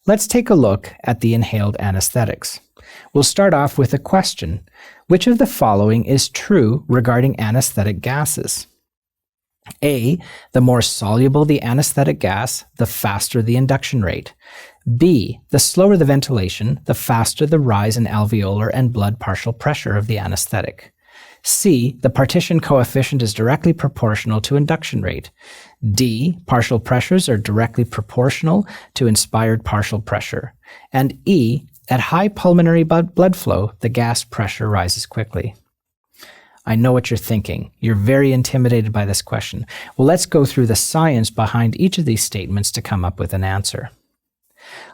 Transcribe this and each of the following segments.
Let's take a look at the inhaled anesthetics. We'll start off with a question. Which of the following is true regarding anesthetic gases? A, the more soluble the anesthetic gas, the faster the induction rate. B, the slower the ventilation, the faster the rise in alveolar and blood partial pressure of the anesthetic. C, the partition coefficient is directly proportional to induction rate. D, partial pressures are directly proportional to inspired partial pressure. And E, at high pulmonary blood flow, the gas pressure rises quickly. I know what you're thinking. You're very intimidated by this question. Well, let's go through the science behind each of these statements to come up with an answer.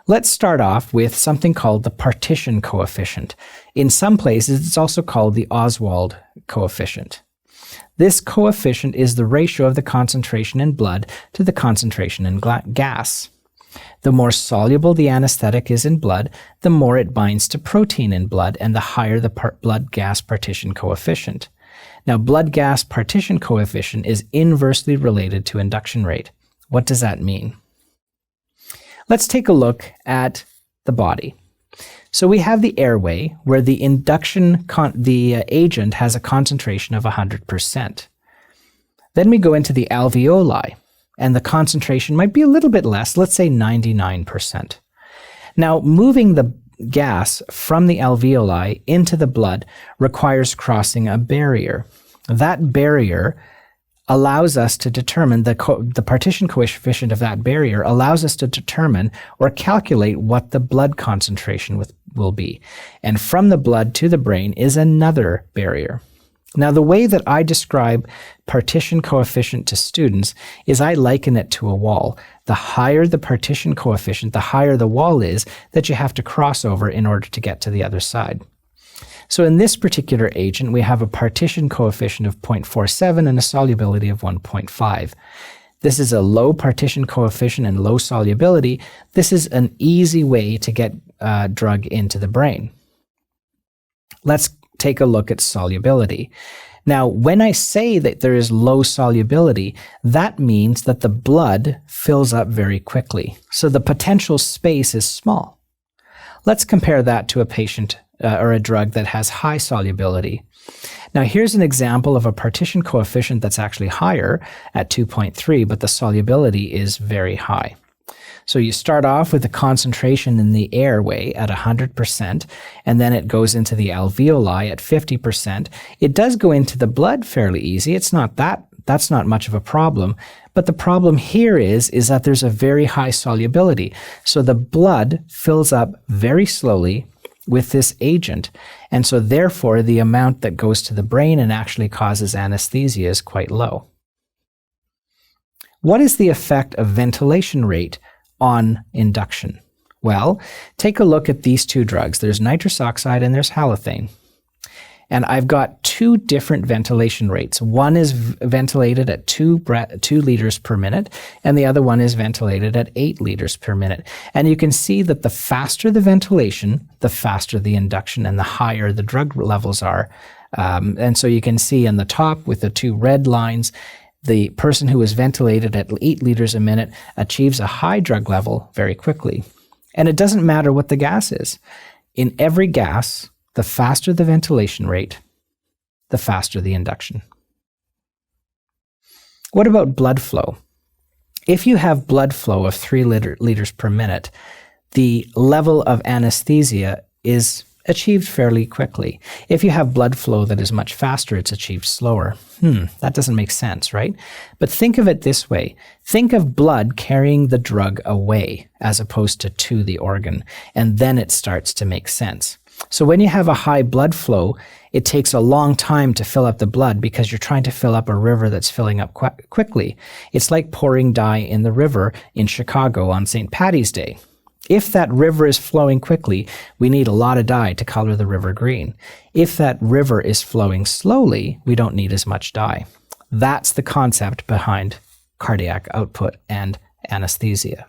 Let's start off with something called the partition coefficient. In some places, it's also called the Oswald coefficient. This coefficient is the ratio of the concentration in blood to the concentration in gas. The more soluble the anesthetic is in blood, the more it binds to protein in blood and the higher the blood-gas partition coefficient. Now, blood-gas partition coefficient is inversely related to induction rate. What does that mean? Let's take a look at the body. So we have the airway where the agent has a concentration of 100%. Then we go into the alveoli, and the concentration might be a little bit less, let's say 99%. Now, moving the gas from the alveoli into the blood requires crossing a barrier. That barrier allows us to determine the partition coefficient of that barrier allows us to determine or calculate what the blood concentration will be. And from the blood to the brain is another barrier. Now, the way that I describe partition coefficient to students is I liken it to a wall. The higher the partition coefficient, the higher the wall is that you have to cross over in order to get to the other side. So in this particular agent, we have a partition coefficient of 0.47 and a solubility of 1.5. This is a low partition coefficient and low solubility. This is an easy way to get drug into the brain. Let's take a look at solubility. Now, when I say that there is low solubility, that means that the blood fills up very quickly. So the potential space is small. Let's compare that to a patient or a drug that has high solubility. Now, here's an example of a partition coefficient that's actually higher at 2.3, but the solubility is very high. So you start off with a concentration in the airway at 100%, and then it goes into the alveoli at 50%. It does go into the blood fairly easy. That's not much of a problem. But the problem here is that there's a very high solubility. So the blood fills up very slowly with this agent. And so therefore, the amount that goes to the brain and actually causes anesthesia is quite low. What is the effect of ventilation rate on induction? Well, take a look at these two drugs. There's nitrous oxide and there's halothane. And I've got two different ventilation rates. One is ventilated at 2 liters per minute, and the other one is ventilated at 8 liters per minute. And you can see that the faster the ventilation, the faster the induction, and the higher the drug levels are. And so you can see on the top with the two red lines, the person who is ventilated at 8 liters a minute achieves a high drug level very quickly. And it doesn't matter what the gas is. In every gas, the faster the ventilation rate, the faster the induction. What about blood flow? If you have blood flow of 3 liters per minute, the level of anesthesia is achieved fairly quickly. If you have blood flow that is much faster, it's achieved slower. That doesn't make sense, right? But think of it this way. Think of blood carrying the drug away as opposed to the organ, and then it starts to make sense. So when you have a high blood flow, it takes a long time to fill up the blood because you're trying to fill up a river that's filling up quickly. It's like pouring dye in the river in Chicago on St. Paddy's Day. If that river is flowing quickly, we need a lot of dye to color the river green. If that river is flowing slowly, we don't need as much dye. That's the concept behind cardiac output and anesthesia.